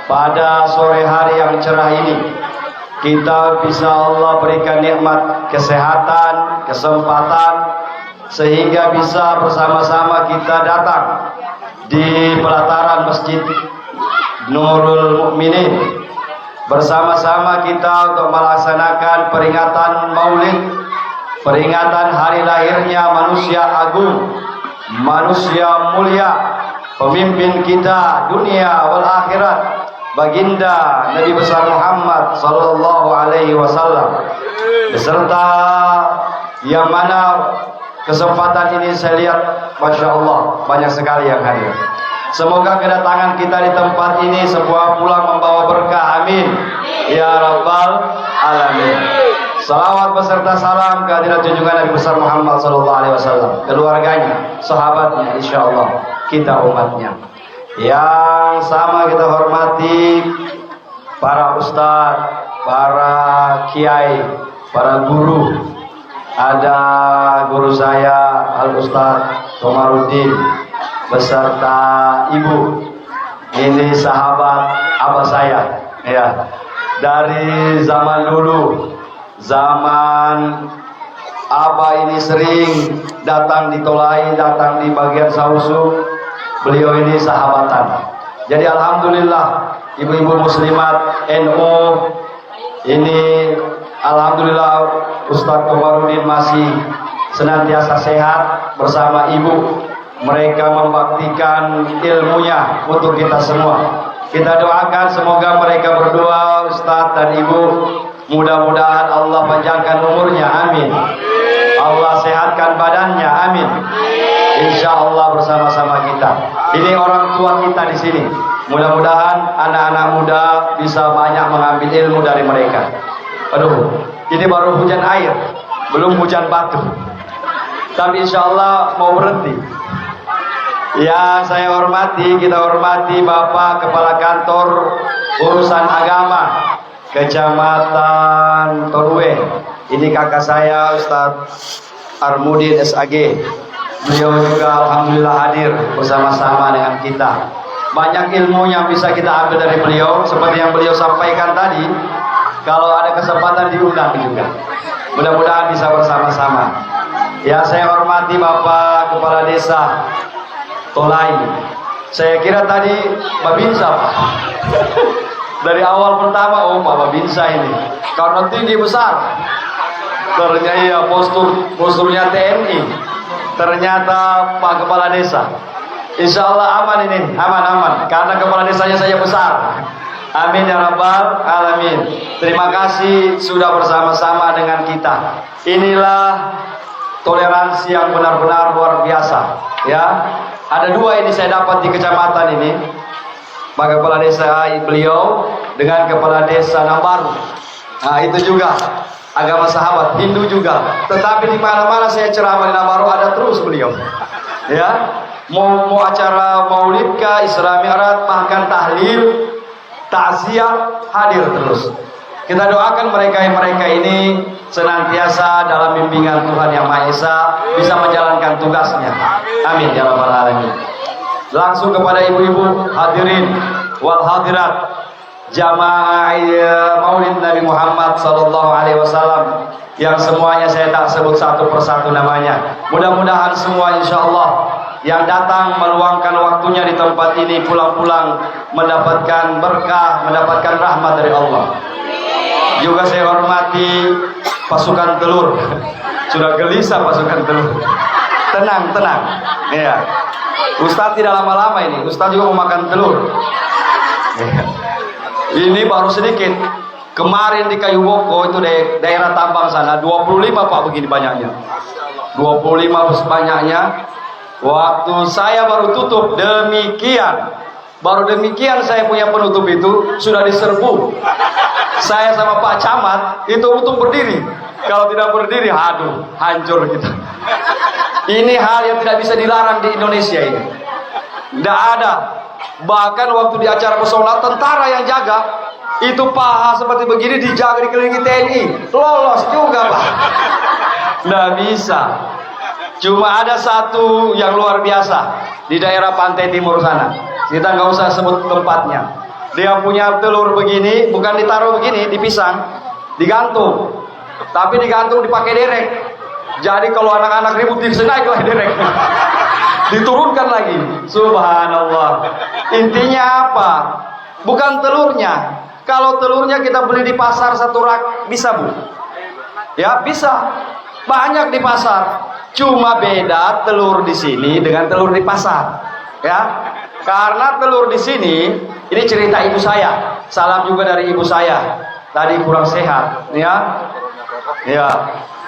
Pada sore hari yang cerah ini, kita bisa Allah berikan nikmat kesehatan, kesempatan, sehingga bisa bersama-sama kita datang di pelataran Masjid Nurul Mukminin. Bersama-sama kita untuk melaksanakan peringatan Maulid, peringatan hari lahirnya manusia agung, manusia mulia, pemimpin kita dunia wal akhirat, baginda Nabi besar Muhammad sallallahu alaihi wasallam, beserta yang mana kesempatan ini saya lihat Masya Allah banyak sekali yang hadir. Semoga kedatangan kita di tempat ini sebuah pulang membawa berkah, amin ya rabbal alamin. Salawat beserta salam kehadirat junjungan Nabi besar Muhammad sallallahu alaihi wasallam, keluarganya, sahabatnya, insyaallah kita umatnya. Yang sama kita hormati para ustadz, para kiai, para guru. Ada guru saya Al Ustadz Komarudin beserta ibu. Ini sahabat abah saya, ya, dari zaman dulu, zaman abah ini sering datang di Tolai, datang di bagian Sausu. Beliau ini sahabatan. Jadi alhamdulillah ibu-ibu muslimat NU ini, alhamdulillah Ustadz Komarudin masih senantiasa sehat bersama ibu. Mereka membaktikan ilmunya untuk kita semua. Kita doakan semoga mereka berdua, Ustadz dan ibu, mudah-mudahan Allah panjangkan umurnya, amin. Allah sehatkan badannya, amin. Insya Allah bersama-sama kita. Ini orang tua kita di sini. Mudah-mudahan anak-anak muda bisa banyak mengambil ilmu dari mereka. Aduh, ini baru hujan air, belum hujan batu. Tapi insya Allah mau berhenti. Ya, saya hormati, kita hormati Bapak Kepala Kantor Urusan Agama Kecamatan Torue. Ini kakak saya Ustadz Armudin SAG. Beliau juga alhamdulillah hadir bersama-sama dengan kita. Banyak ilmu yang bisa kita ambil dari beliau, seperti yang beliau sampaikan tadi. Kalau ada kesempatan diundang juga. Mudah-mudahan bisa bersama-sama. Ya, saya hormati Bapak Kepala Desa Tolai. Saya kira tadi Babinsa, Pak. Dari awal pertama, oh Pak Babinsa ini karena tinggi besar. Ternyata iya, posturnya TNI. Ternyata Pak Kepala Desa. Insya Allah aman ini, aman. Karena kepala desanya saya besar. Amin ya rabbal alamin. Terima kasih sudah bersama-sama dengan kita. Inilah toleransi yang benar-benar luar biasa. Ya, ada dua ini saya dapat di kecamatan ini. Pak Kepala Desa beliau dengan Kepala Desa Nambaru. Nah itu juga agama sahabat Hindu juga. Tetapi di mana-mana saya ceramah di Nambaru ada terus beliau. Ya, mau acara Maulid kah, Isra Mi'raj, bahkan tahlil, takziah hadir terus. Kita doakan mereka ini senantiasa dalam bimbingan Tuhan Yang Maha Esa, bisa menjalankan tugasnya. Amin ya rabbal alamin. Langsung kepada ibu-ibu hadirin wal hadirat jamaah Maulid Nabi Muhammad sallallahu alaihi wasallam yang semuanya saya tak sebut satu persatu namanya. Mudah-mudahan semua insyaallah yang datang meluangkan waktunya di tempat ini pulang-pulang mendapatkan berkah, mendapatkan rahmat dari Allah. Juga saya hormati pasukan telur. Sudah gelisah pasukan telur. Tenang. Ya. Ustadz tidak lama-lama ini. Ustadz juga mau makan telur. Ya. Ini baru sedikit. Kemarin di Kayu Boko itu daerah tambang sana 25 Pak begini banyaknya. 25 banyaknya. Waktu saya baru tutup demikian. Baru demikian saya punya penutup itu sudah diserbu. Saya sama Pak Camat itu untung berdiri. Kalau tidak berdiri, aduh, hancur kita. Ini hal yang tidak bisa dilarang di Indonesia ini. Tidak ada. Bahkan waktu di acara pesona tentara yang jaga itu paha seperti begini dijaga dikelilingi TNI. Lolos juga Pak. Tidak bisa. Cuma ada satu yang luar biasa di daerah pantai timur sana. Kita nggak usah sebut tempatnya. Dia punya telur begini, bukan ditaruh begini, dipisang, digantung. Tapi digantung dipakai derek. Jadi kalau anak-anak ribut naik lah derek. Diturunkan lagi. Subhanallah. Intinya apa? Bukan telurnya. Kalau telurnya kita beli di pasar satu rak, bisa bu? Ya bisa. Banyak di pasar. Cuma beda telur di sini dengan telur di pasar. Ya. Karena telur di sini, ini cerita ibu saya. Salam juga dari ibu saya. Tadi kurang sehat, ya. Ya.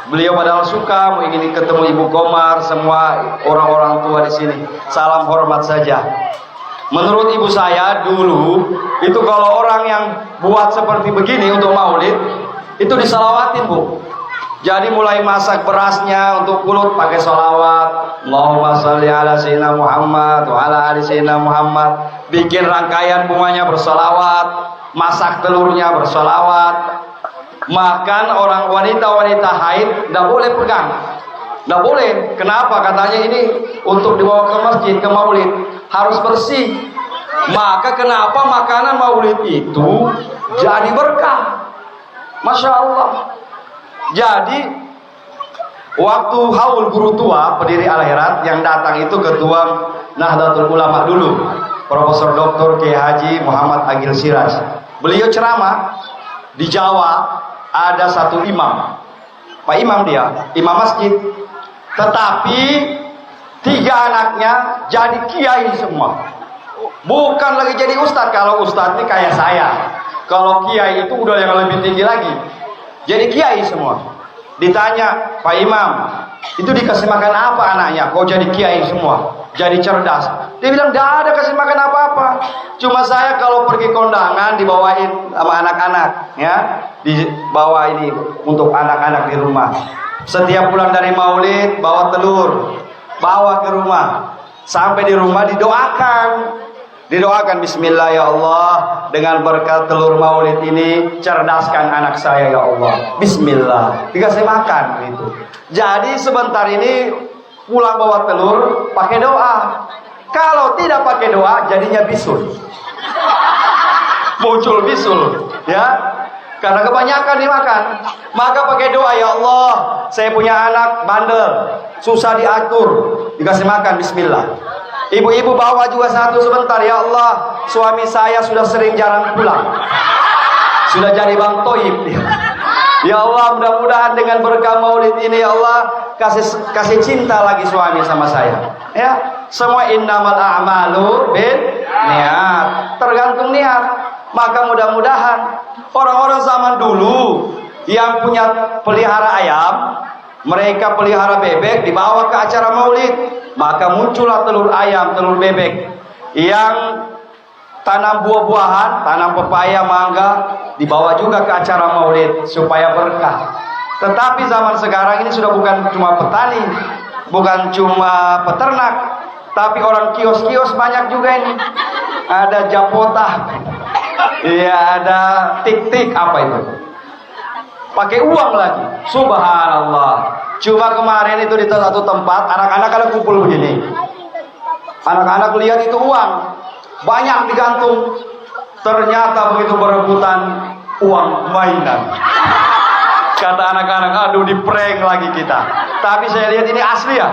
Beliau padahal suka mau ingin ketemu Ibu Komar, semua orang-orang tua di sini. Salam hormat saja. Menurut ibu saya dulu itu kalau orang yang buat seperti begini untuk maulid itu disalawatin bu. Jadi mulai masak berasnya untuk pulut pakai sholawat, Allahumma sholli ala sayyidina Muhammad wa ala ali sayyidina Muhammad. Bikin rangkaian bunganya bersolawat, masak telurnya bersolawat. Makan orang wanita-wanita haid tidak boleh pegang, tidak boleh. Kenapa? Katanya ini untuk dibawa ke masjid, ke maulid harus bersih. Maka kenapa makanan maulid itu jadi berkah? Masya Allah. Jadi waktu haul guru tua pendiri Al-Herat yang datang itu ketua Nahdlatul Ulama dulu, Profesor Dr. Kiai Haji Muhammad Agil Siraj. Beliau ceramah di Jawa, ada satu imam, Pak Imam dia, imam masjid, tetapi 3 anaknya jadi kiai semua. Bukan lagi jadi ustadz. Kalau ustadz ini kayak saya, kalau kiai itu udah yang lebih tinggi lagi. Jadi kiai semua. Ditanya, Pak Imam, itu dikasih makan apa anaknya? Kok jadi kiai semua? Jadi cerdas. Dia bilang, tidak ada kasih makan apa-apa. Cuma saya kalau pergi kondangan dibawain sama anak-anak, ya, dibawa ini untuk anak-anak di rumah. Setiap pulang dari maulid bawa telur, bawa ke rumah. Sampai di rumah didoakan. Didoakan, bismillah ya Allah, dengan berkat telur maulid ini cerdaskan anak saya ya Allah. Bismillah. Dikasih makan gitu. Jadi sebentar ini pulang bawa telur pakai doa. Kalau tidak pakai doa jadinya bisul. Muncul bisul, ya. Karena kebanyakan dimakan. Maka pakai doa, ya Allah, saya punya anak bandel, susah diatur, dikasih makan, bismillah. Ibu-ibu bawa juga satu sebentar, ya Allah, suami saya sudah sering jarang pulang, sudah jadi bang toib. Ya Allah, mudah-mudahan dengan berkah maulid ini, ya Allah, kasih cinta lagi suami sama saya. Ya, semua innamal a'malu bin niat, tergantung niat. Maka mudah-mudahan orang-orang zaman dulu yang punya pelihara ayam, mereka pelihara bebek, dibawa ke acara maulid, maka muncullah telur ayam, telur bebek. Yang tanam buah-buahan, tanam pepaya, mangga, dibawa juga ke acara maulid supaya berkah. Tetapi zaman sekarang ini sudah bukan cuma petani, bukan cuma peternak, tapi orang kios-kios banyak juga ini. Ada japotah, iya, ada tik-tik, apa itu? Pakai uang lagi, subhanallah. Cuma kemarin itu di satu tempat, anak-anak ada kumpul begini. Anak-anak lihat itu uang, banyak digantung. Ternyata begitu berebutan uang mainan. Kata anak-anak, aduh, di prank lagi kita. Tapi saya lihat ini asli ya?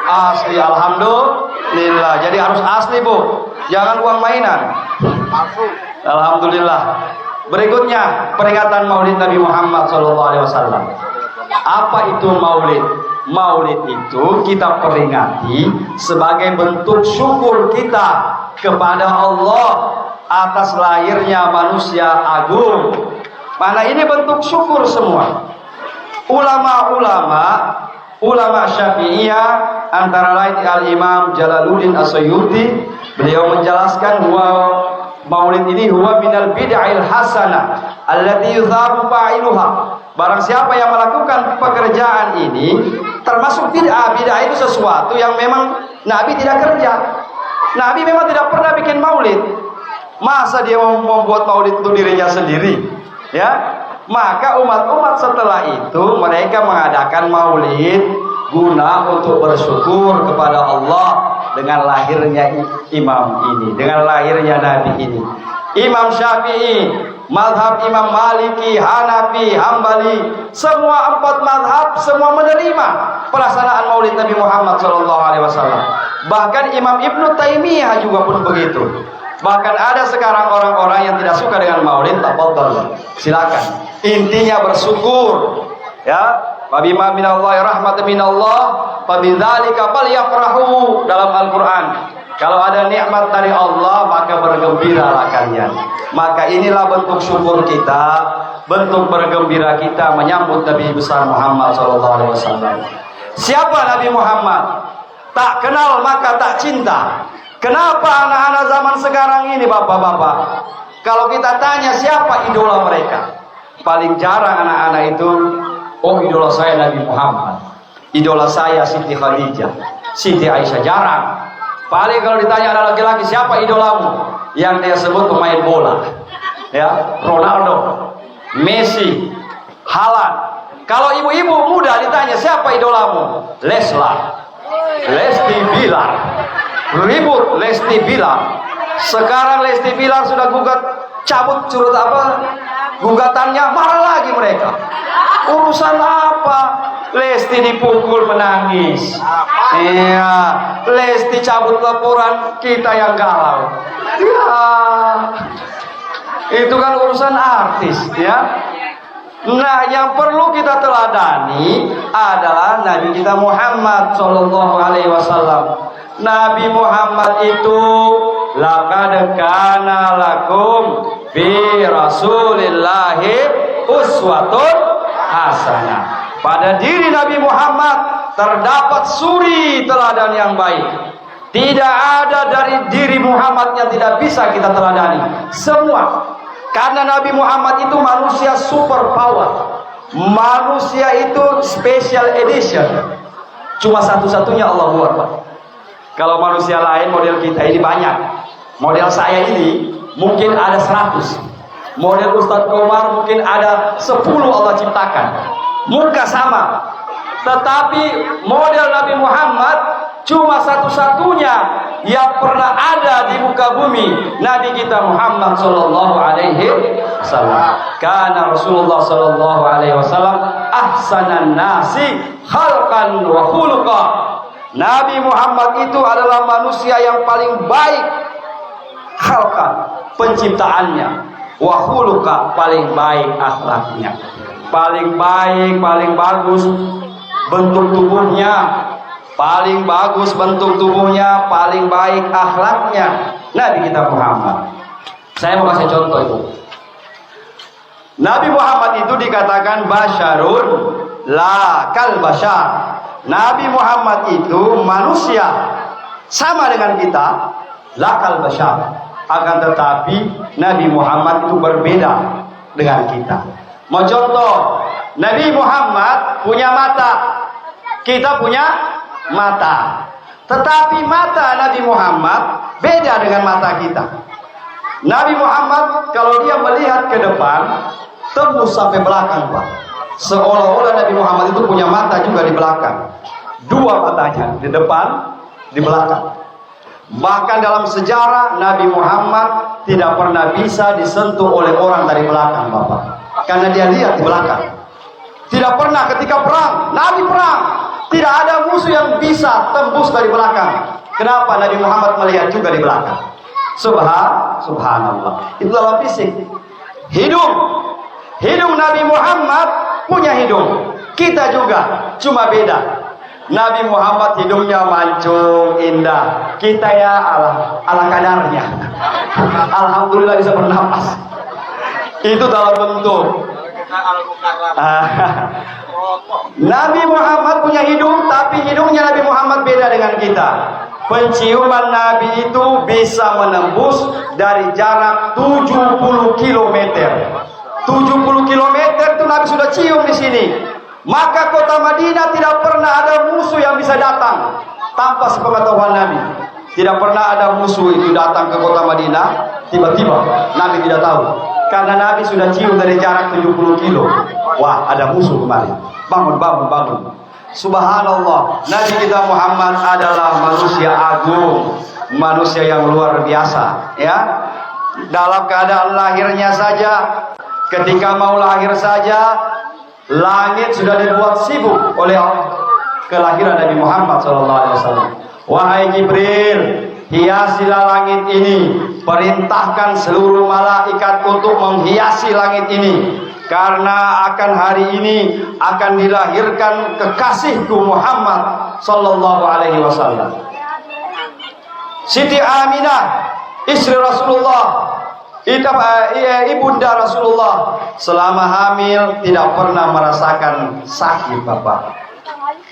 Asli, alhamdulillah. Jadi harus asli bu, jangan uang mainan. Alhamdulillah. Berikutnya peringatan Maulid Nabi Muhammad SAW. Apa itu Maulid? Maulid itu kita peringati sebagai bentuk syukur kita kepada Allah atas lahirnya manusia agung. Mana ini bentuk syukur semua. Ulama Syafi'iyah antara lain Al-Imam Jalaluddin As-Suyuti, beliau menjelaskan bahwa maulid ini huwa minal bid'il hasanah allati yudhabu fa'iluha. Barang siapa yang melakukan pekerjaan ini termasuk bid'ah. Bid'ah itu sesuatu yang memang Nabi tidak kerja. Nabi memang tidak pernah bikin maulid. Masa dia membuat maulid untuk dirinya sendiri? Ya, maka umat-umat setelah itu mereka mengadakan maulid guna untuk bersyukur kepada Allah dengan lahirnya imam ini, dengan lahirnya Nabi ini. Imam Syafi'i, mazhab Imam Maliki, Hanafi, Hambali, semua 4 mazhab semua menerima pelaksanaan Maulid Nabi Muhammad SAW. Bahkan Imam Ibnu Taimiyah juga pun begitu. Bahkan ada sekarang orang-orang yang tidak suka dengan Maulid, tafadhol, silakan. Intinya bersyukur, ya. Wabima minallahi rahmatan minallah, fabidzalika falyafrahu dalam Al-Qur'an. Kalau ada nikmat dari Allah, maka bergembiralah kalian. Maka inilah bentuk syukur kita, bentuk bergembira kita menyambut Nabi besar Muhammad SAW. Siapa Nabi Muhammad? Tak kenal maka tak cinta. Kenapa anak-anak zaman sekarang ini, bapak-bapak, kalau kita tanya siapa idola mereka, paling jarang anak-anak itu, oh idola saya Nabi Muhammad, idola saya Siti Khadijah, Siti Aisyah, jarang. Paling kalau ditanya ada laki-laki siapa idolamu, yang dia sebut pemain bola, ya, Ronaldo, Messi, Haaland. Kalau ibu-ibu muda ditanya siapa idolamu, Leslar, Lesti Bilar, ribut Lesti Bilar. Sekarang Lesti Bilar sudah cabut curut gugatannya, marah lagi mereka. Urusan apa? Lesti dipukul menangis. Iya, Lesti cabut laporan, kita yang galau. Ya, itu kan urusan artis, ya. Nah, yang perlu kita teladani adalah Nabi kita Muhammad Sallallahu Alaihi Wasallam. Nabi Muhammad itu laqad kana lakum fi Rasulillahi uswatun hasanah. Pada diri Nabi Muhammad terdapat suri teladan yang baik. Tidak ada dari diri Muhammad yang tidak bisa kita teladani. Semua. Karena Nabi Muhammad itu manusia super power. Manusia itu special edition. Cuma satu-satunya Allah buat, Pak. Kalau manusia lain model kita ini banyak. Model saya ini mungkin ada 100. Model Ustadz Komar mungkin ada 10 Allah ciptakan. Muka sama. Tetapi model Nabi Muhammad cuma satu-satunya yang pernah ada di muka bumi, Nabi kita Muhammad Sallallahu Alaihi Wasallam. Karena Rasulullah Sallallahu Alaihi Wasallam ahsanan nasi khalqan wa khuluqa. Nabi Muhammad itu adalah manusia yang paling baik khalqan, penciptaannya, wa khuluqa, paling baik akhlaknya, paling baik, paling bagus bentuk tubuhnya, paling bagus bentuk tubuhnya, paling baik akhlaknya, Nabi kita Muhammad. Saya mau kasih contoh itu. Nabi Muhammad itu dikatakan basyarun la kal basyar. Nabi Muhammad itu manusia sama dengan kita, la kal basyar. Akan tetapi Nabi Muhammad itu berbeda dengan kita. Mau contoh, Nabi Muhammad punya mata, kita punya mata. Tetapi mata Nabi Muhammad beda dengan mata kita. Nabi Muhammad kalau dia melihat ke depan tembus sampai belakang, Pak. Seolah-olah Nabi Muhammad itu punya mata juga di belakang. Dua matanya, di depan, di belakang. Bahkan dalam sejarah Nabi Muhammad tidak pernah bisa disentuh oleh orang dari belakang, Bapak. Karena dia lihat di belakang. Tidak pernah ketika perang, Nabi perang, tidak ada musuh yang bisa tembus dari belakang. Kenapa? Nabi Muhammad melihat juga di belakang. Subhanallah. Itu dalam fisik. Hidung Nabi Muhammad punya hidung. Kita juga, cuma beda. Nabi Muhammad hidungnya mancung, indah. Kita ya ala kadarnya. Alhamdulillah bisa bernapas. Itu dalam bentuk. Nabi Muhammad punya hidung, tapi hidungnya Nabi Muhammad beda dengan kita. Penciuman Nabi itu bisa menembus dari jarak 70 km. 70 km itu Nabi sudah cium di sini. Maka kota Madinah tidak pernah ada musuh yang bisa datang tanpa sepengetahuan Nabi. Tidak pernah ada musuh itu datang ke kota Madinah tiba-tiba Nabi tidak tahu. Karena Nabi sudah cium dari jarak 70 kilo. Wah, ada musuh kemarin. Bangun. Subhanallah, Nabi kita Muhammad adalah manusia agung, manusia yang luar biasa, ya. Dalam keadaan lahirnya saja, ketika mau lahir saja, langit sudah dibuat sibuk oleh kelahiran Nabi Muhammad SAW. Wahai Jibril, hiasilah langit ini, perintahkan seluruh malaikat untuk menghiasi langit ini, karena akan hari ini akan dilahirkan kekasihku Muhammad sallallahu alaihi wasallam. Siti Aminah, istri Rasulullah, ibunda Rasulullah, selama hamil tidak pernah merasakan sakit, Bapak.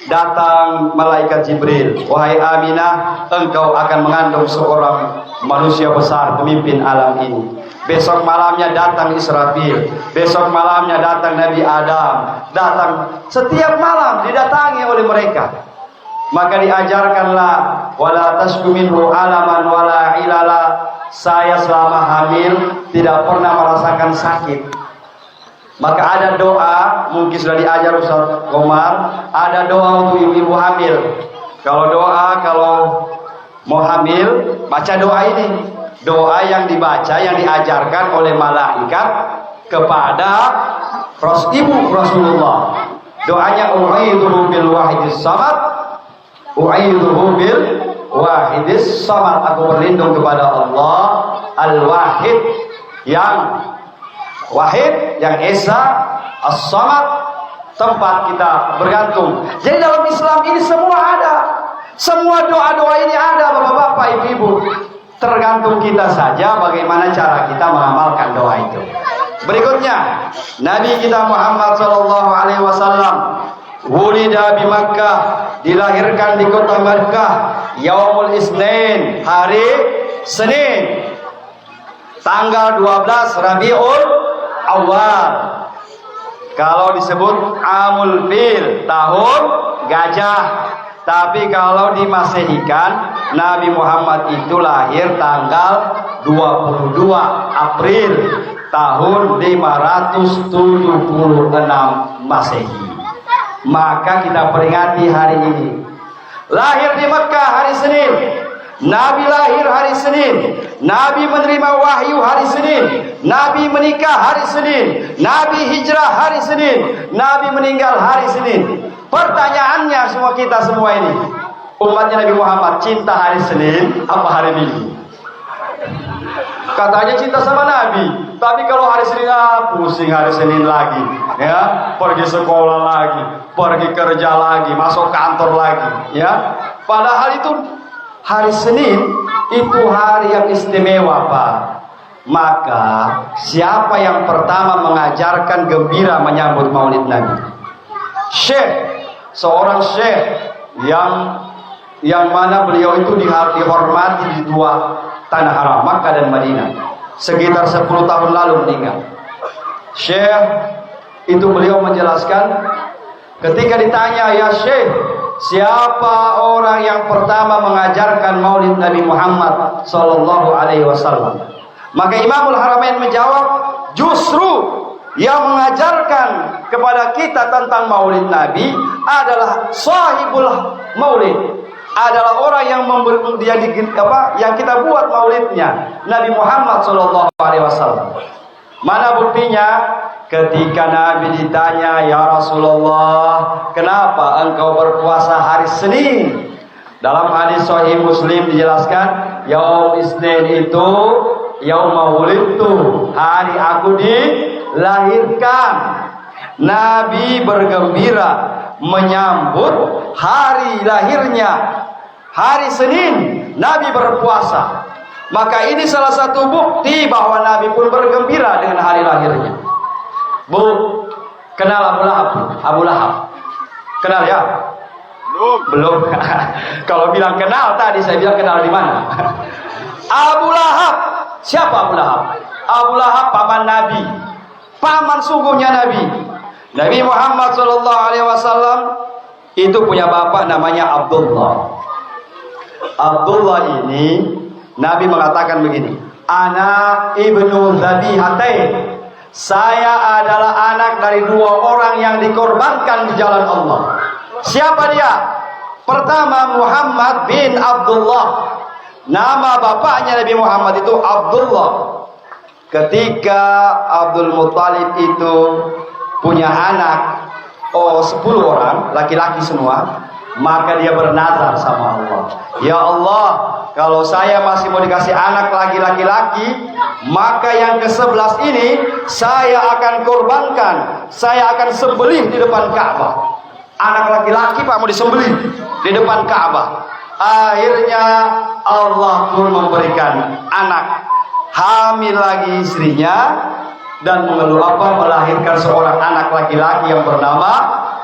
Datang malaikat Jibril, wahai Aminah, engkau akan mengandung seorang manusia besar, pemimpin alam ini. Besok malamnya datang Israfil, besok malamnya datang Nabi Adam, datang setiap malam didatangi oleh mereka. Maka diajarkanlah, wala tasku minhu alaman wala ilala. Saya selama hamil tidak pernah merasakan sakit. Maka ada doa, mungkin sudah diajar Ustaz Komar, ada doa untuk ibu-ibu hamil. Kalau mau hamil, baca doa ini. Doa yang dibaca, yang diajarkan oleh malaikat kepada ibu Rasulullah. Doanya u'idzuhu bil wahidis samad, u'idzuhu bil wahidis samad. Aku berlindung kepada Allah al-wahid, yang wahid, yang esa, as-samad, tempat kita bergantung. Jadi dalam Islam ini semua ada, semua doa-doa ini ada, bapak-bapak, ibu-ibu. Tergantung kita saja bagaimana cara kita mengamalkan doa itu. Berikutnya, Nabi kita Muhammad sallallahu alaihi wasallam wulida di Makkah, dilahirkan di kota Makkah, Yaumul Isnin, hari Senin, tanggal 12 Rabiul Awal. Kalau disebut Amul Fil, tahun gajah. Tapi kalau dimasehikan, Nabi Muhammad itu lahir tanggal 22 April tahun 576 Masehi. Maka kita peringati hari ini. Lahir di Mekah hari Senin, Nabi lahir hari Senin, Nabi menerima wahyu hari Senin, Nabi menikah hari Senin, Nabi hijrah hari Senin, Nabi meninggal hari Senin. Pertanyaannya kita semua ini, umatnya Nabi Muhammad, cinta hari Senin apa hari Minggu? Katanya cinta sama Nabi, tapi kalau hari Senin pusing hari Senin lagi, ya, pergi sekolah lagi, pergi kerja lagi, masuk kantor lagi, ya. Padahal itu hari Senin itu hari yang istimewa, Pak. Maka siapa yang pertama mengajarkan gembira menyambut Maulid Nabi? Syekh, seorang syekh yang mana beliau itu dihormati di dua tanah haram, Makkah dan Madinah. Sekitar 10 tahun lalu meninggal. Syekh itu beliau menjelaskan, ketika ditanya, ya Syekh, siapa orang yang pertama mengajarkan Maulid Nabi Muhammad sallallahu alaihi wasallam? Maka Imamul Haramain menjawab, justru yang mengajarkan kepada kita tentang Maulid Nabi adalah sahibul Maulid, adalah orang yang yang kita buat maulidnya, Nabi Muhammad sallallahu alaihi wasallam. Mana buktinya? Ketika Nabi ditanya, ya Rasulullah, kenapa engkau berpuasa hari Senin? Dalam hadis Sahih Muslim dijelaskan, Yaum Isnin itu Yauma wulidtu, hari aku dilahirkan. Nabi bergembira menyambut hari lahirnya, hari Senin. Nabi berpuasa. Maka ini salah satu bukti bahwa Nabi pun bergembira dengan hari lahirnya. Bu, kenal Abu Lahab? Abu Lahab, kenal ya? Belum. Kalau bilang kenal tadi, saya bilang kenal di mana? Abu Lahab. Siapa Abu Lahab? Abu Lahab paman Nabi, paman sungguhnya Nabi. Nabi Muhammad SAW itu punya bapak namanya Abdullah. Abdullah ini Nabi mengatakan begini, Ana ibnu Zabihatain. Saya adalah anak dari dua orang yang dikorbankan di jalan Allah. Siapa dia? Pertama, Muhammad bin Abdullah. Nama bapaknya Nabi Muhammad itu Abdullah. Ketika Abdul Muttalib itu punya anak 10 orang, laki-laki semua, maka dia bernazar sama Allah. Ya Allah, kalau saya masih mau dikasih anak laki-laki, maka yang ke-11 ini saya akan korbankan. Saya akan sembelih di depan Ka'bah. Anak laki-laki Pak mau disembelih di depan Ka'bah. Akhirnya Allah pun memberikan anak, hamil lagi istrinya, dan melahirkan seorang anak laki-laki yang bernama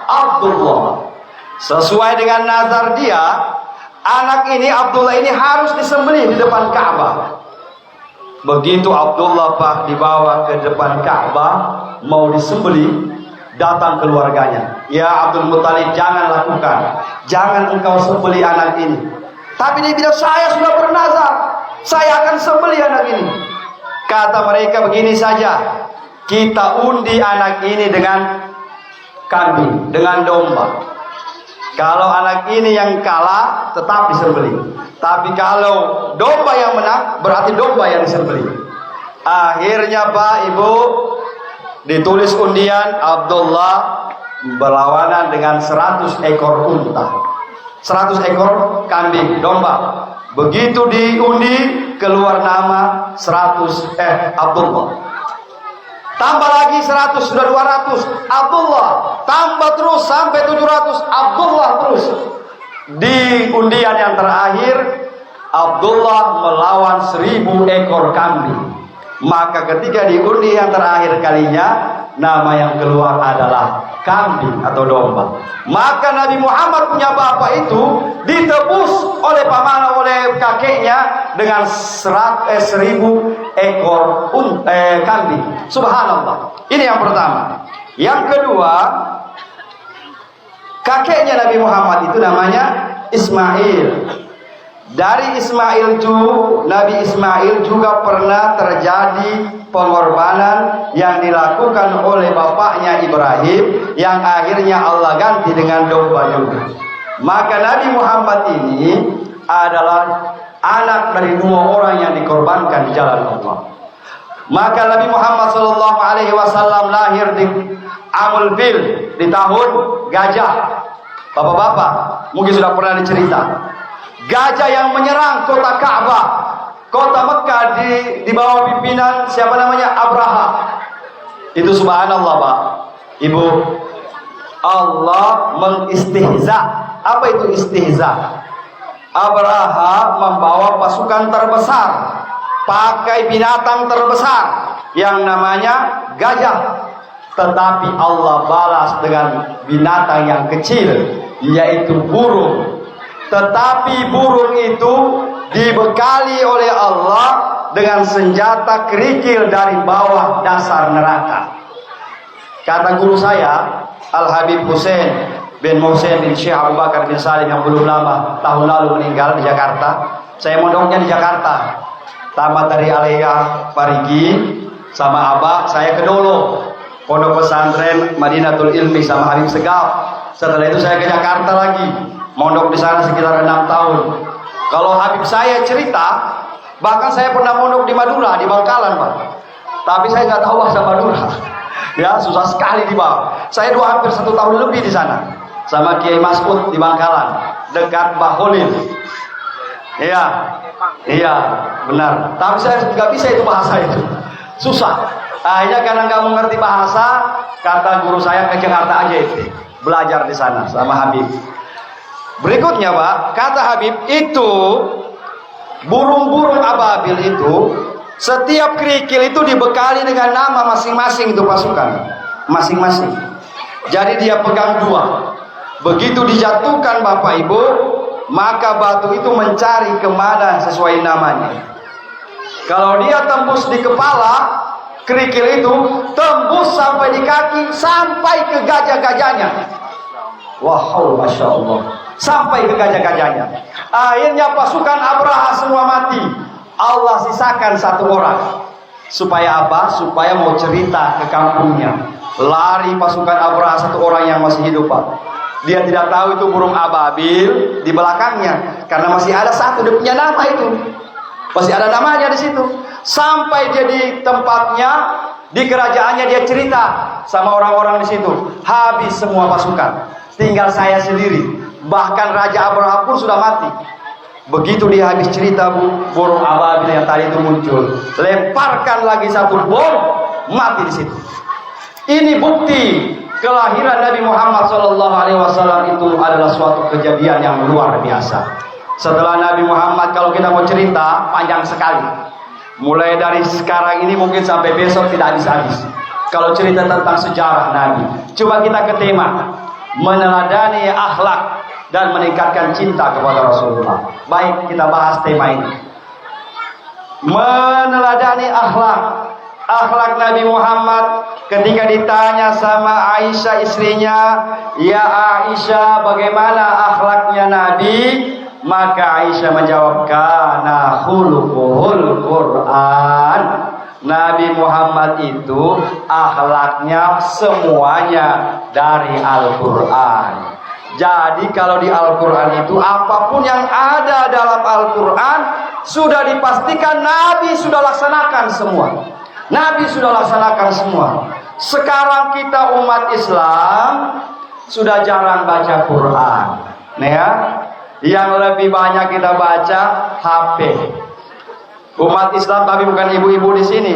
Abdullah. Sesuai dengan nazar dia, anak ini Abdullah ini harus disembelih di depan Ka'bah. Begitu Abdullah Pak dibawa ke depan Ka'bah mau disembelih, datang keluarganya. Ya Abdul Muttalib, jangan lakukan, jangan engkau sembelih anak ini. Tapi dia bilang, saya sudah bernazar, saya akan sembelih anak ini. Kata mereka, begini saja, kita undi anak ini dengan kambing, dengan domba. Kalau anak ini yang kalah, tetap disembelih. Tapi kalau domba yang menang, berarti domba yang disembelih. Akhirnya Pak Ibu, ditulis undian, Abdullah berlawanan dengan 100 ekor unta, 100 ekor kambing, domba. Begitu diundi, keluar nama 100 Abdullah. Tambah lagi 100, sudah 200 Abdullah. Tambah terus sampai 700 Abdullah terus. Di undian yang terakhir, Abdullah melawan 1000 ekor kambing. Maka ketika diundi yang terakhir kalinya, nama yang keluar adalah kambing atau domba. Maka Nabi Muhammad punya bapak itu ditebus oleh pamanah, oleh kakeknya dengan 1000 ekor kambing. Subhanallah. Ini yang pertama. Yang kedua, kakeknya Nabi Muhammad itu namanya Ismail. Dari Ismail itu, Nabi Ismail juga pernah terjadi pengorbanan yang dilakukan oleh bapaknya Ibrahim, yang akhirnya Allah ganti dengan domba juga. Maka Nabi Muhammad ini adalah anak dari 2 orang yang dikorbankan di jalan Allah. Maka Nabi Muhammad SAW lahir di Amul Fil, di tahun gajah. Bapak-bapak mungkin sudah pernah dicerita. Gajah yang menyerang kota Ka'bah, kota Mekah, di bawah pimpinan siapa namanya? Abraha. Itu subhanallah Pak Ibu, Allah mengistihza. Apa itu istihza? Abraha membawa pasukan terbesar, pakai binatang terbesar yang namanya gajah. Tetapi Allah balas dengan binatang yang kecil, yaitu burung. Tetapi burung itu dibekali oleh Allah dengan senjata kerikil dari bawah dasar neraka. Kata guru saya, Al-Habib Hussein bin Mohsen bin Syekh Abu Bakar bin Salim, yang belum lama tahun lalu meninggal di Jakarta. Saya mondoknya di Jakarta. Tamat dari Aliyah Parigi sama Abah, saya ke Dolo, pondok pesantren Madinatul Ilmi sama Habib Segaf. Setelah itu saya ke Jakarta lagi, mondok di sana sekitar 6 tahun. Kalau Habib saya cerita, bahkan saya pernah mondok di Madura, di Bangkalan Pak. Tapi saya nggak tahu bahasa Madura. Ya, susah sekali di bawah. Saya hampir 1 tahun lebih di sana, sama Kiai Mas'ud di Bangkalan, dekat Baholil. Iya, benar. Tapi saya nggak bisa itu bahasa itu, susah. Akhirnya karena nggak mengerti bahasa, kata guru saya ke Jakarta aja itu, belajar di sana sama Habib. Berikutnya Pak, kata Habib itu burung-burung ababil itu, setiap kerikil itu dibekali dengan nama masing-masing, itu pasukan masing-masing. Jadi dia pegang 2. Begitu dijatuhkan Bapak Ibu, maka batu itu mencari kemana sesuai namanya. Kalau dia tembus di kepala, kerikil itu tembus sampai di kaki, sampai ke gajah-gajahnya. Wow, Masya Allah, sampai ke gajah-gajahnya. Akhirnya pasukan Abraha semua mati. Allah sisakan 1 orang. Supaya apa? Supaya mau cerita ke kampungnya. Lari pasukan Abraha 1 orang yang masih hidup Pak. Dia tidak tahu itu burung ababil di belakangnya, karena masih ada satu, dia punya nama itu, masih ada namanya di situ. Sampai dia di tempatnya, di kerajaannya, dia cerita sama orang-orang di situ. Habis semua pasukan, tinggal saya sendiri. Bahkan Raja Abraha pun sudah mati. Begitu dia habis cerita, burung ababil yang tadi itu muncul, lemparkan lagi satu bom, mati di situ. Ini bukti kelahiran Nabi Muhammad SAW itu adalah suatu kejadian yang luar biasa. Setelah Nabi Muhammad, kalau kita mau cerita panjang sekali, mulai dari sekarang ini mungkin sampai besok tidak habis-habis. Kalau cerita tentang sejarah Nabi, coba kita ke tema meneladani akhlak dan meningkatkan cinta kepada Rasulullah. Baik, kita bahas tema ini. Meneladani akhlak. Akhlak Nabi Muhammad ketika ditanya sama Aisyah istrinya, "Ya Aisyah, bagaimana akhlaknya Nabi?" Maka Aisyah menjawab, "Kana khuluquhul Quran." Nabi Muhammad itu akhlaknya semuanya dari Al-Quran. Jadi kalau di Al-Quran itu apapun yang ada dalam Al-Quran sudah dipastikan Nabi sudah laksanakan semua. Nabi sudah laksanakan semua. Sekarang kita umat Islam sudah jarang baca Quran, ya. Yang lebih banyak kita baca HP. Umat Islam, tapi bukan ibu-ibu di sini.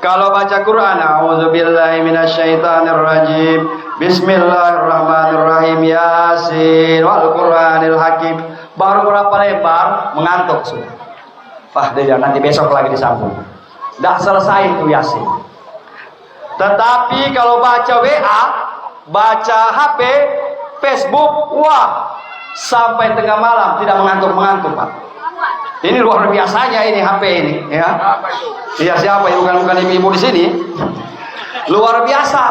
Kalau baca Quran, a'udzubillahi minasyaitonirrajim, bismillahirrahmanirrahim, yasin wal Qur'anil hakim. Baru berapa lembar mengantuk sudah. Dia nanti besok lagi disambung. Dah selesai itu yasin. Tetapi kalau baca WA, baca HP, Facebook, wah, sampai tengah malam tidak mengantuk-mengantuk, Pak. Ini luar biasanya ini HP ini, ya. Iya, siapa yang bukan ibu-ibu di sini? Luar biasa.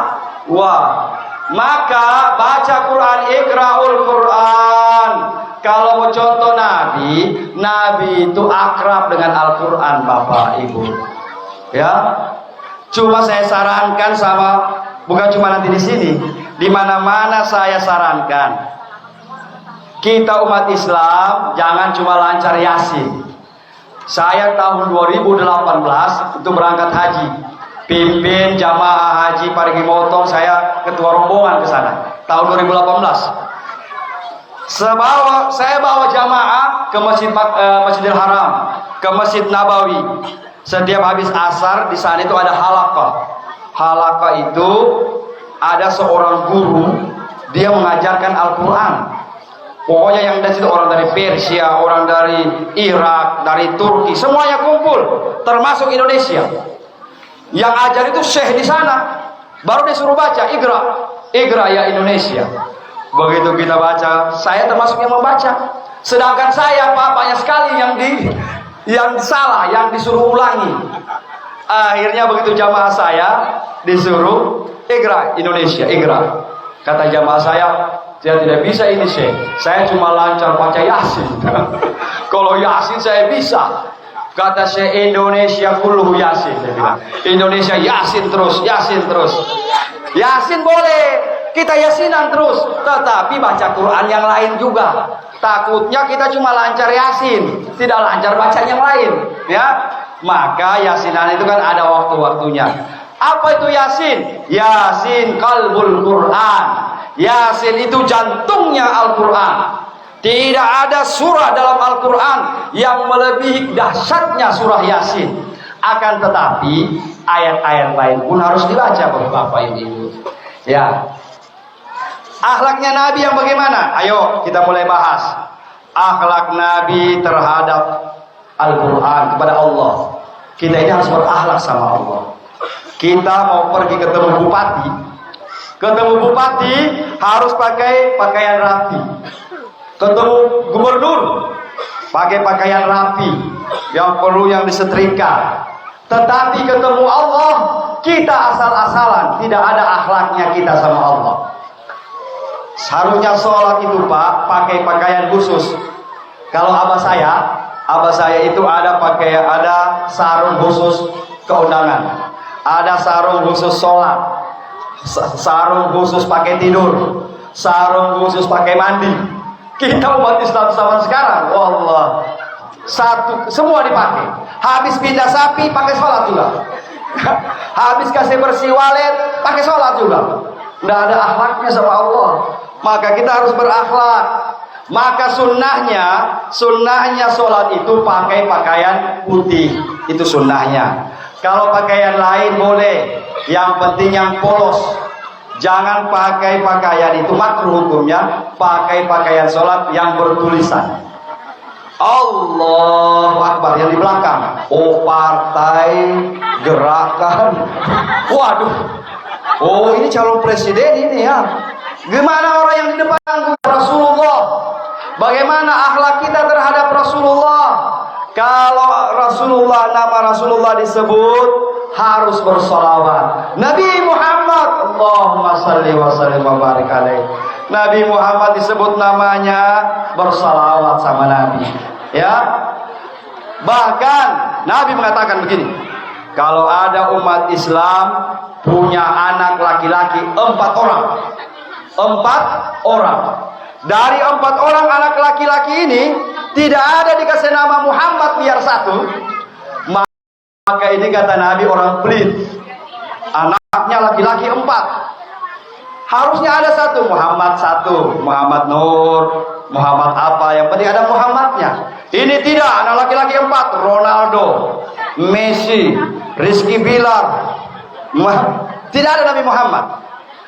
Wah. Maka baca Quran, iqra'ul Quran. Kalau mau contoh Nabi itu akrab dengan Al-Quran, Bapak Ibu. Ya. Cuma saya sarankan bukan cuma nanti di sini, di mana-mana saya sarankan. Kita umat Islam jangan cuma lancar yasin. Saya tahun 2018 itu berangkat haji, pimpin jamaah haji Parigi Motong, saya ketua rombongan ke sana tahun 2018. Saya bawa jamaah ke Masjidil Haram, ke Masjid Nabawi. Setiap habis asar di sana itu ada halaqah. Halaqah itu ada seorang guru, dia mengajarkan Al-Quran. Pokoknya yang dari situ orang dari Persia, orang dari Irak, dari Turki, semuanya kumpul, termasuk Indonesia. Yang ajar itu syekh di sana. Baru disuruh baca, Iqra ya Indonesia. Begitu kita baca, saya termasuk yang membaca. Sedangkan saya, Pak, banyak sekali yang salah, yang disuruh ulangi. Akhirnya begitu jamaah saya disuruh Iqra Indonesia, Iqra. Kata jamaah saya tidak bisa ini, Syekh. Saya cuma lancar baca Yasin. Kalau Yasin saya bisa. Kata Syekh, Indonesia kulluhu Yasin. Saya bilang, Indonesia Yasin terus, Yasin terus. Yasin boleh, kita Yasinan terus. Tetapi baca Quran yang lain juga. Takutnya kita cuma lancar Yasin, tidak lancar baca yang lain, ya. Maka Yasinan itu kan ada waktu-waktunya. Apa itu Yasin? Yasin qalbul Quran. Yasin itu jantungnya Al-Quran. Tidak ada surah dalam Al-Quran yang melebihi dahsyatnya surah Yasin. Akan tetapi ayat-ayat lain pun harus dibaca, Bapak Ibu. Ya. Akhlaknya Nabi yang bagaimana? Ayo kita mulai bahas. Akhlak Nabi terhadap Al-Quran, kepada Allah. Kita ini harus berakhlak sama Allah. Kita mau pergi ketemu bupati. Ketemu bupati harus pakai pakaian rapi. Ketemu gubernur pakai pakaian rapi, yang perlu yang disetrika. Tetapi ketemu Allah, kita asal-asalan, tidak ada akhlaknya kita sama Allah. Seharusnya sholat itu, Pak, pakai pakaian khusus. Kalau abah saya itu ada sarung khusus keundangan, ada sarung khusus sholat, sarung khusus pakai tidur, sarung khusus pakai mandi. Kita umat Islam zaman sekarang, wallah, satu semua dipakai. Habis pindah sapi pakai sholat juga. Habis kasih bersih walet pakai sholat juga. Nggak ada akhlaknya sama Allah. Maka kita harus berakhlak. Maka sunnahnya sholat itu pakai pakaian putih. Itu sunnahnya. Kalau pakaian lain boleh, yang penting yang polos. Jangan pakai pakaian itu makruh hukumnya. Pakai pakaian sholat yang bertulisan Allahu Akbar yang di belakang. Oh, partai gerakan. Waduh. Oh, ini calon presiden ini ya. Gimana orang yang di depan Rasulullah? Bagaimana akhlak kita terhadap Rasulullah? Kalau nama Rasulullah disebut, harus bersolawat. Nabi Muhammad, Allahumma salli wa sallim wa barik alaih. Nabi Muhammad disebut namanya, bersolawat sama Nabi. Ya, bahkan Nabi mengatakan begini: kalau ada umat Islam punya anak laki-laki 4 orang, 4 orang. Dari 4 orang anak laki-laki ini tidak ada dikasih nama Muhammad biar satu. Maka ini kata Nabi orang pelit. Anaknya laki-laki 4. Harusnya ada satu, Muhammad Nur, Muhammad apa, yang penting ada Muhammadnya. Ini tidak, anak laki-laki 4, Ronaldo, Messi, Rizky Bilar. Tidak ada Nabi Muhammad.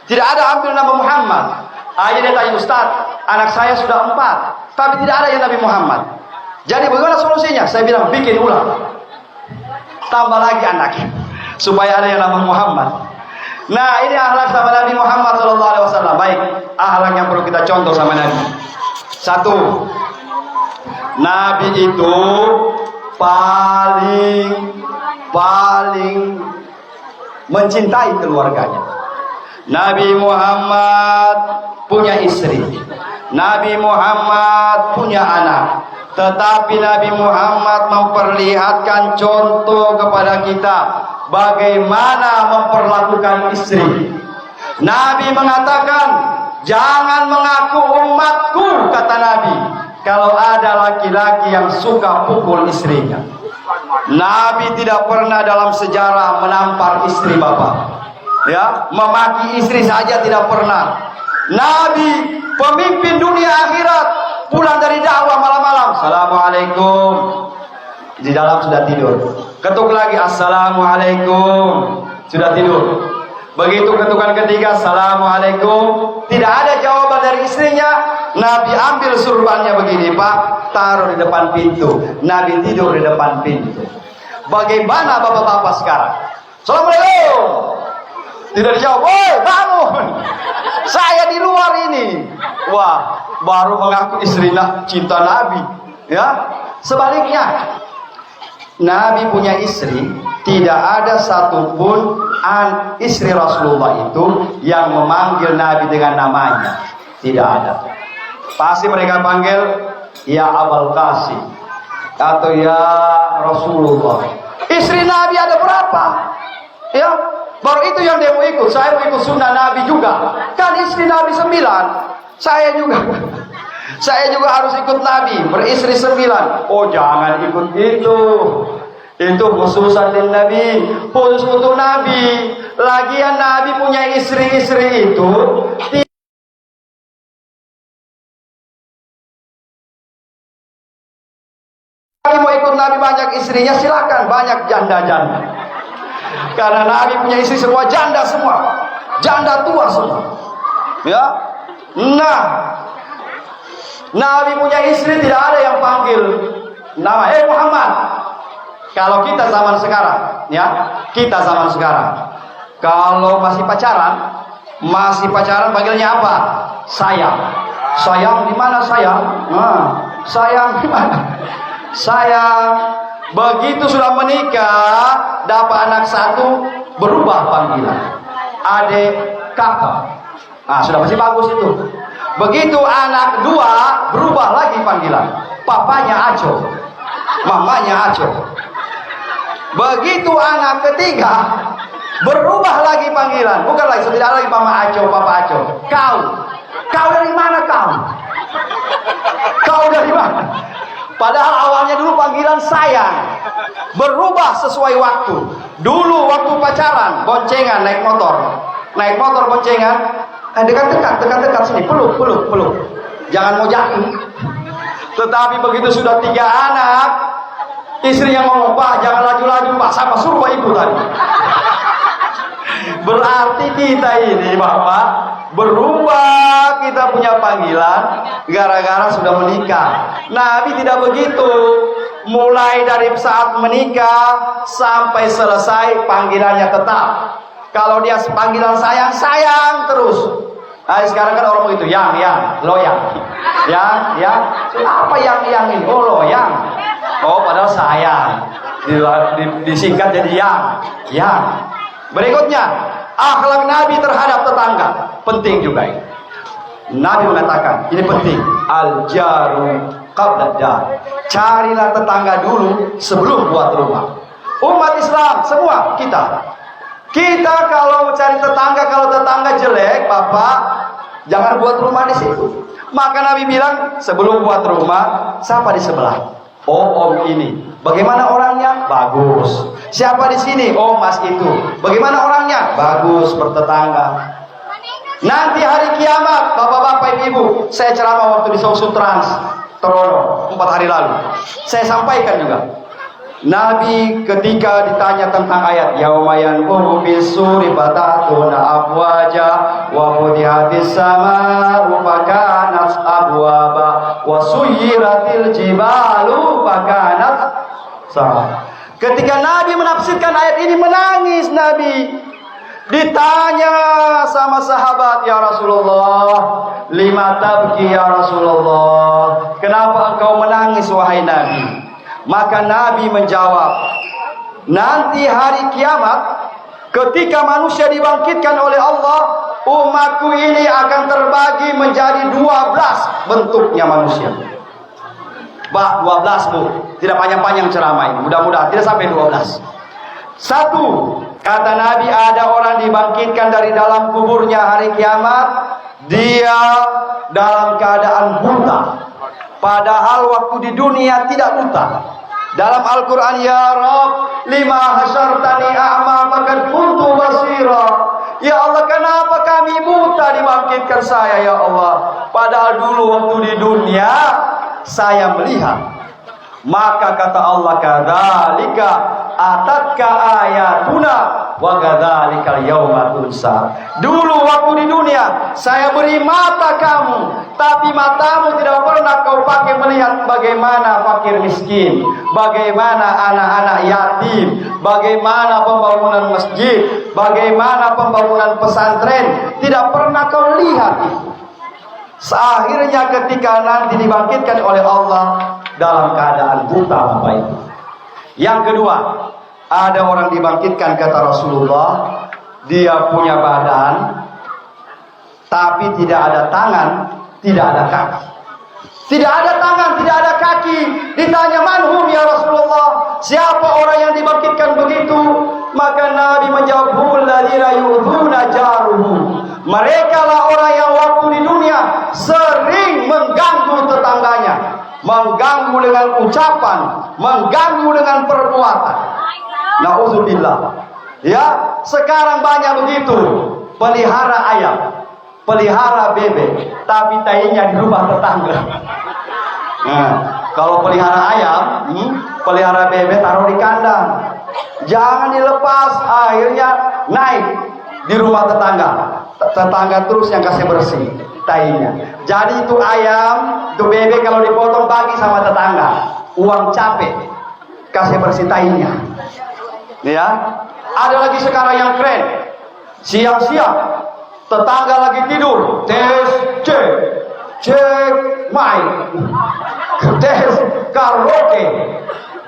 Tidak ada ambil nama Muhammad. Ayah dia tanya, Ustaz, anak saya sudah 4, tapi tidak ada yang Nabi Muhammad. Jadi bagaimana solusinya? Saya bilang, bikin ulang. Tambah lagi anak, supaya ada yang nama Muhammad. Nah, ini akhlak sama Nabi Muhammad SAW. Baik, akhlak yang perlu kita contoh sama Nabi. 1, Nabi itu paling mencintai keluarganya. Nabi Muhammad punya istri, Nabi Muhammad punya anak, tetapi Nabi Muhammad memperlihatkan contoh kepada kita bagaimana memperlakukan istri. Nabi mengatakan, jangan mengaku umatku, kata Nabi, kalau ada laki-laki yang suka pukul istrinya. Nabi tidak pernah dalam sejarah menampar istri bapak, ya, memaki istri saja tidak pernah. Nabi pemimpin dunia akhirat, pulang dari dakwah malam-malam, assalamualaikum, di dalam sudah tidur. Ketuk lagi, assalamualaikum, sudah tidur. Begitu ketukan ketiga, assalamualaikum, tidak ada jawaban dari istrinya. Nabi ambil surbannya begini, Pak, taruh di depan pintu. Nabi tidur di depan pintu. Bagaimana bapak-bapak sekarang? Assalamualaikum, tidak dijawab. Woi, bangun, saya di luar ini. Wah, baru mengaku istrinya cinta Nabi. Ya, sebaliknya, Nabi punya istri, tidak ada satupun istri Rasulullah itu yang memanggil Nabi dengan namanya. Tidak ada. Pasti mereka panggil ya Abul Qasim atau ya Rasulullah. Istri Nabi ada berapa? Ya, baru itu yang dia mau ikut. Saya mau ikut sunnah Nabi juga. Kan istri Nabi 9. Saya juga harus ikut Nabi, beristri 9. Oh, jangan ikut itu. Itu khususan dari Nabi, khusus untuk Nabi. Lagian Nabi punya istri-istri itu mau ikut Nabi banyak istrinya, silakan, banyak janda-janda. Karena Nabi punya istri semua janda semua, janda tua semua. Ya, nah, Nabi punya istri tidak ada yang panggil nama, Muhammad. Kalau kita zaman sekarang, ya, kita zaman sekarang, kalau masih pacaran panggilnya apa? Sayang. Sayang di mana sayang? Nah, sayang di mana? Sayang. Begitu sudah menikah, dapat anak 1, berubah panggilan. Adik, kakak. Nah, sudah masih bagus itu. Begitu anak 2, berubah lagi panggilan. Papanya Aco, mamanya Aco. Begitu anak ketiga, berubah lagi panggilan. Bukan lagi, tidak lagi mama Aco, papa Aco. Kau Kau dari mana kau? Kau dari mana? Padahal awalnya dulu panggilan sayang, berubah sesuai waktu. Dulu waktu pacaran, boncengan naik motor boncengan, dekat sini, peluk. Jangan mau jatuh. Tetapi begitu sudah 3 anak, istrinya ngomong, Pak jangan laju-laju Pak, siapa suruh Pak Ibu tadi? Berarti kita ini Bapak berubah, kita punya panggilan gara-gara sudah menikah. Nabi tidak begitu. Mulai dari saat menikah sampai selesai panggilannya tetap. Kalau dia panggilan sayang terus. Nah, sekarang kan orang begitu, yang, loyang. Yang. Apa yang ini? Oh, loyang. Oh, padahal sayang. Disingkat jadi yang. Berikutnya, akhlak Nabi terhadap tetangga penting juga ini. Nabi mengatakan, ini penting, al-jaru qabla dar. Carilah tetangga dulu sebelum buat rumah. Umat Islam semua kita kalau mencari tetangga, kalau tetangga jelek, Bapak jangan buat rumah di situ. Maka Nabi bilang, sebelum buat rumah, siapa di sebelah? Oh, om ini. Bagaimana orangnya? Bagus. Siapa di sini? Oh, mas itu. Bagaimana orangnya? Bagus, bertetangga. Nanti hari kiamat, bapak-bapak, ibu-ibu, saya ceramah waktu di South Trans Torono 4 hari lalu. Saya sampaikan juga. Nabi ketika ditanya tentang ayat yauma yanfuru bis-suri fatatuna afwaja wa futihatis sama'u fakanat abwaba wa suyyiratil jibalu fakanat saraba. Ketika Nabi menafsirkan ayat ini menangis Nabi. Ditanya sama sahabat, ya Rasulullah, lima tabki ya Rasulullah, kenapa engkau menangis wahai Nabi? Maka Nabi menjawab, nanti hari kiamat ketika manusia dibangkitkan oleh Allah, umatku ini akan terbagi menjadi 12 bentuknya manusia. 12 Bu, tidak panjang-panjang ceramah ini, mudah-mudahan tidak sampai 12. 1, kata Nabi, ada orang dibangkitkan dari dalam kuburnya hari kiamat, dia dalam keadaan buta, padahal waktu di dunia tidak buta. Dalam Al-Quran, ya Rabb, lima hasyartani a'ma faqad kuntu basira. Ya Allah, kenapa kami buta dibangkitkan saya ya Allah? Padahal dulu waktu di dunia saya melihat. Maka kata Allah, kadzalika atatka ayatuna wa kadzalikal yauma tunsa. Dulu waktu di dunia saya beri mata kamu, tapi matamu tidak pernah kau pakai melihat bagaimana fakir miskin, bagaimana anak-anak yatim, bagaimana pembangunan masjid, bagaimana pembangunan pesantren, tidak pernah kau lihat itu. Seakhirnya ketika nanti dibangkitkan oleh Allah dalam keadaan buta Bapak Ibu. Yang kedua, ada orang dibangkitkan kata Rasulullah, dia punya badan tapi tidak ada tangan, tidak ada kaki. Tidak ada tangan, tidak ada kaki. Ditanya, manhum ya Rasulullah, siapa orang yang dibangkitkan begitu? Maka Nabi menjawab, hulladzina yu'dzuna jaruhum. Mereka lah orang yang waktu di dunia sering mengganggu tetangganya, mengganggu dengan ucapan, mengganggu dengan perbuatan. Nauzubillah. Ya, sekarang banyak begitu, pelihara ayam, pelihara bebek, tapi tainya di rumah tetangga. Nah, kalau pelihara ayam, pelihara bebek taruh di kandang, jangan dilepas, akhirnya naik di rumah tetangga. Tetangga terus yang kasih bersih tainya. Jadi itu ayam, itu bebek kalau dipotong bagi sama tetangga, uang capek, kasih bersih tainya. Ya, ada lagi sekarang yang keren, siang-siang tetangga lagi tidur, tes cek mic, tes karaoke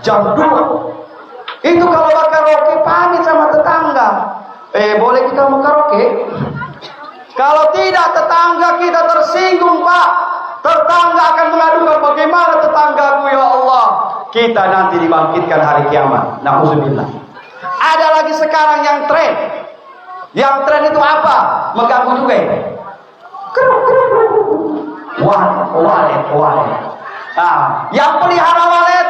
jam 2. Itu kalau karaoke pamit sama tetangga, boleh kita mau karaoke? Kalau tidak, tetangga kita tersinggung Pak. Tetangga akan mengadukan, bagaimana tetanggaku ya Allah. Kita nanti dibangkitkan hari kiamat. Nauzubillah. Ada lagi sekarang yang tren. Yang tren itu apa? Mengganggu juga ya. Keruk. Walet. Nah, yang pelihara walet,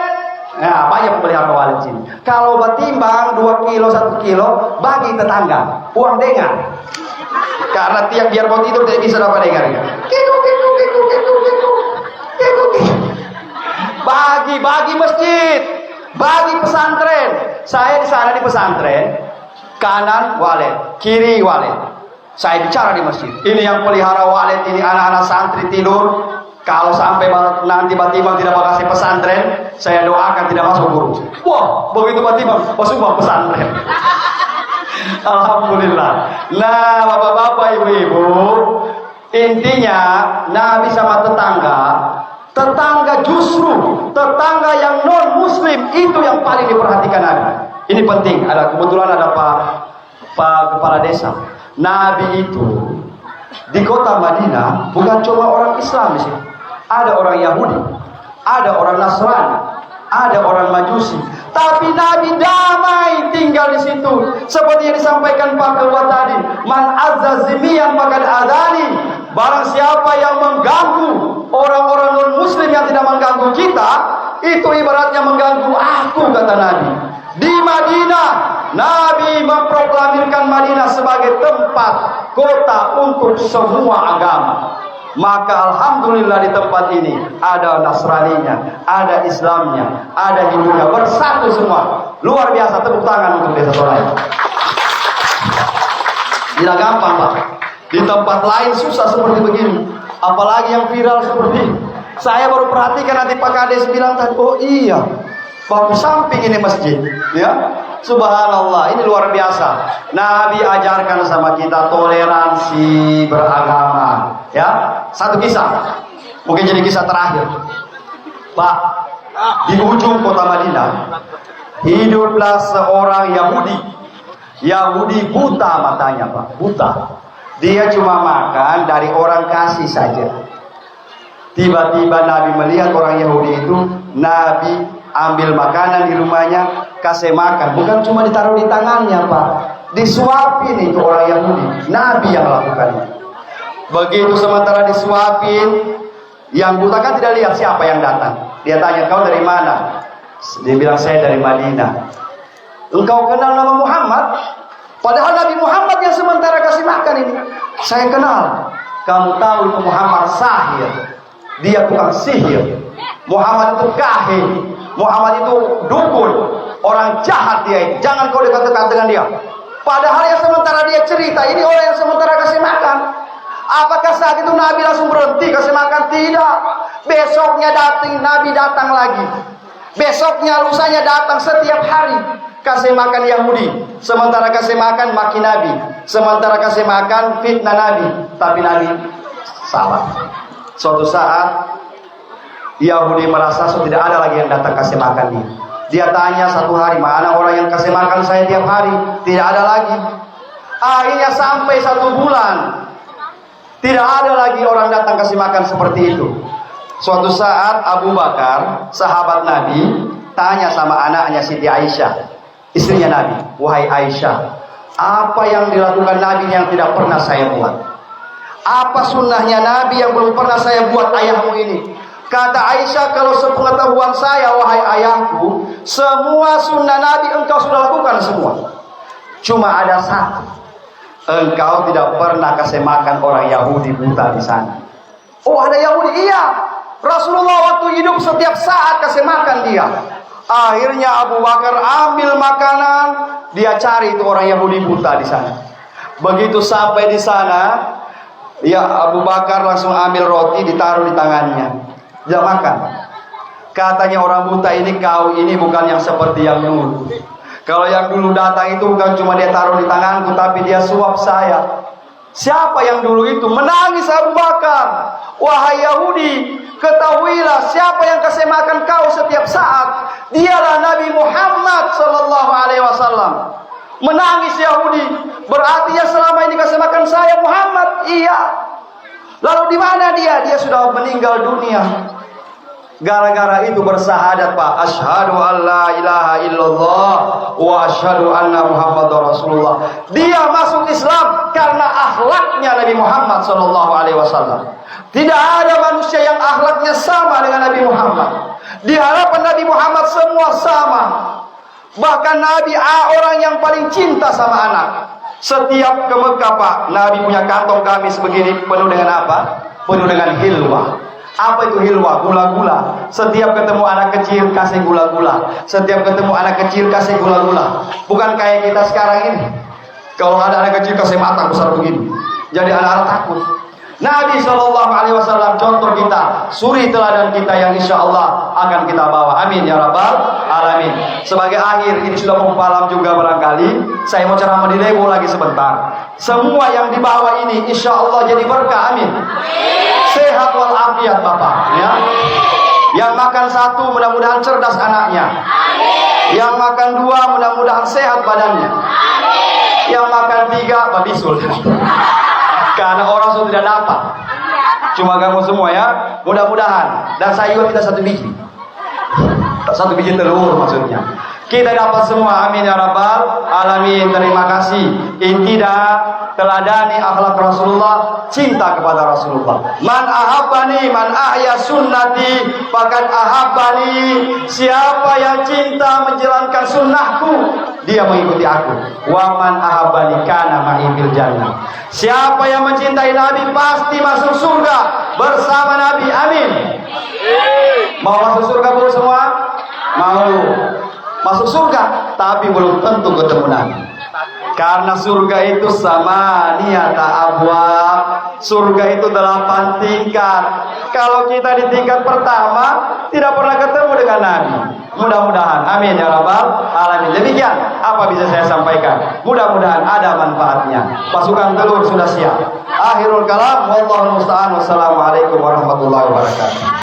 nah, banyak pelihara walet sini. Kalau batimbang 2 kilo 1 kilo, bagi tetangga, uang dengar. Karena tiap biar mau tidur tidak bisa dapat dengar. Bagi masjid, bagi pesantren. Saya di sana di pesantren, kanan walet, kiri walet. Saya bicara di masjid. Ini yang pelihara walet ini, anak-anak santri tidur. Kalau sampai nanti Batibang tidak mau kasih pesantren, saya doakan tidak masuk guru. Wah, begitu Batibang masuk pesantren. Alhamdulillah. Nah, bapak-bapak, ibu-ibu, intinya Nabi sama tetangga justru tetangga yang non muslim itu yang paling diperhatikan Nabi. Ini penting. Kebetulan ada Pak Kepala Desa. Nabi itu di kota Madinah bukan cuma orang Islam di sini. Ada orang Yahudi, ada orang Nasrani, ada orang Majusi. Tapi Nabi damai tinggal di situ. Seperti yang disampaikan Pak Ketua tadi, man azza zimiyan faqad adani. Barang siapa yang mengganggu orang-orang non-muslim yang tidak mengganggu kita, itu ibaratnya mengganggu aku, kata Nabi. Di Madinah, Nabi memproklamirkan Madinah sebagai tempat kota untuk semua agama. Maka alhamdulillah di tempat ini ada Nasraninya, ada Islamnya, ada Hindunya, bersatu semua. Luar biasa, tepuk tangan untuk Desa Tolai. Tidak gampang, Pak. Di tempat lain susah seperti begini, apalagi yang viral seperti ini. Saya baru perhatikan nanti Pak Kades bilang tadi, oh iya, bagus samping ini masjid, ya. Subhanallah, ini luar biasa. Nabi ajarkan sama kita toleransi beragama, ya. Satu kisah, mungkin jadi kisah terakhir. Pak, di ujung kota Madinah hiduplah seorang Yahudi buta matanya, Pak, buta. Dia cuma makan dari orang kasih saja. Tiba-tiba Nabi melihat orang Yahudi itu, Nabi ambil makanan di rumahnya, kasih makan. Bukan cuma ditaruh di tangannya, Pak, disuapin itu orang Yahudi. Nabi yang lakukan. Begitu sementara disuapin, yang buta kan tidak lihat siapa yang datang. Dia tanya, kau dari mana? Dia bilang, saya dari Madinah. Engkau kenal nama Muhammad? Padahal Nabi Muhammad yang sementara kasih makan ini. Saya kenal. Kamu tahu itu Muhammad sahir. Dia bukan sihir. Muhammad itu kahin. Muhammad itu dukun. Orang jahat dia. Jangan kau dekat-dekat dengan dia. Padahal yang sementara dia cerita, ini orang yang sementara kasih makan. Apakah saat itu Nabi langsung berhenti kasih makan? Tidak. Besoknya Nabi datang lagi. Besoknya, lusanya datang setiap hari. Kasih makan Yahudi. Sementara kasih makan maki Nabi. Sementara kasih makan fitnah Nabi. Tapi Nabi salah. Suatu saat Yahudi merasa tidak ada lagi yang datang kasih makan dia. Dia tanya satu hari, mana orang yang kasih makan saya tiap hari? Tidak ada lagi. Akhirnya sampai 1 bulan, tidak ada lagi orang datang kasih makan seperti itu. Suatu saat Abu Bakar, sahabat Nabi, tanya sama anaknya Siti Aisyah, istrinya Nabi, wahai Aisyah, apa yang dilakukan Nabi yang tidak pernah saya buat? Apa sunnahnya Nabi yang belum pernah saya buat ayahmu ini? Kata Aisyah, kalau sepengetahuan saya, wahai ayahku, semua sunnah Nabi engkau sudah lakukan semua. Cuma ada satu, engkau tidak pernah kasih makan orang Yahudi buta di sana. Oh, ada Yahudi? Iya. Rasulullah waktu hidup setiap saat kasih makan dia. Akhirnya Abu Bakar ambil makanan, dia cari itu orang Yahudi buta di sana. Begitu sampai di sana, ya Abu Bakar langsung ambil roti, ditaruh di tangannya. Dia makan. Katanya orang buta ini, kau ini bukan yang seperti yang dulu. Kalau yang dulu datang itu bukan cuma dia taruh di tanganku, tapi dia suap saya. Siapa yang dulu itu? Menangis Abu Bakar. Wahai Yahudi, ketahuilah siapa yang kasih makan kau setiap saat. Dialah Nabi Muhammad sallallahu alaihi wasallam. Menangis Yahudi. Berarti ya selama ini kasih makan saya Muhammad? Iya. Lalu di mana dia? Dia sudah meninggal dunia. Gara-gara itu bersahadat, Pak, asyhadu an la ilaha illallah wa asyhadu anna Muhammadar Rasulullah. Dia masuk Islam karena akhlaknya Nabi Muhammad sallallahu alaihi wasallam. Tidak ada manusia yang akhlaknya sama dengan Nabi Muhammad. Di hadapan Nabi Muhammad semua sama. Bahkan Nabi orang yang paling cinta sama anak. Setiap ke Mekah, Pak, Nabi punya kantong gamis begini penuh dengan apa? Penuh dengan hilwa. Apa itu hilwa? Gula-gula. Setiap ketemu anak kecil kasih gula-gula. Setiap ketemu anak kecil kasih gula-gula. Bukan kayak kita sekarang ini. Kalau ada anak kecil kasih mata besar begini. Jadi anak-anak takut. Nabi SAW contoh kita, suri teladan kita yang insya Allah akan kita bawa. Amin ya rabbal alamin. Sebagai akhir, ini sudah mau malam juga barangkali. Saya mau ceramah di Lebo lagi sebentar. Semua yang dibawa ini insya Allah jadi berkah. Amin. Sehat walafiat Bapak. Ya. Yang makan satu mudah-mudahan cerdas anaknya. Yang makan dua mudah-mudahan sehat badannya. Yang makan tiga babisul. Karena orang sudah tidak dapat. Cuma kamu semua ya. Mudah-mudahan. Dan saya juga minta 1 biji. 1 biji telur maksudnya. Kita dapat semua. Amin ya rabbal alamin. Terima kasih. Inti teladani akhlak Rasulullah. Cinta kepada Rasulullah. Man ahabbani man ahya sunnati faqad ahabbani. Siapa yang cinta menjalankan sunnahku, dia mengikuti aku. Wa man ahabbani kana ma'i fil jannah. Siapa yang mencintai Nabi pasti masuk surga bersama Nabi. Amin. Mau masuk surga bu semua? Mau masuk surga, tapi belum tentu ketemu Nabi. Karena surga itu sama niyata abwab. Surga itu 8 tingkat. Kalau kita di tingkat pertama tidak pernah ketemu dengan Nabi. Mudah-mudahan, amin ya rabbal alamin. Demikian apa bisa saya sampaikan. Mudah-mudahan ada manfaatnya. Pasukan telur sudah siap. Akhirul kalam, wallahu musta'an. Wassalamualaikum warahmatullahi wabarakatuh.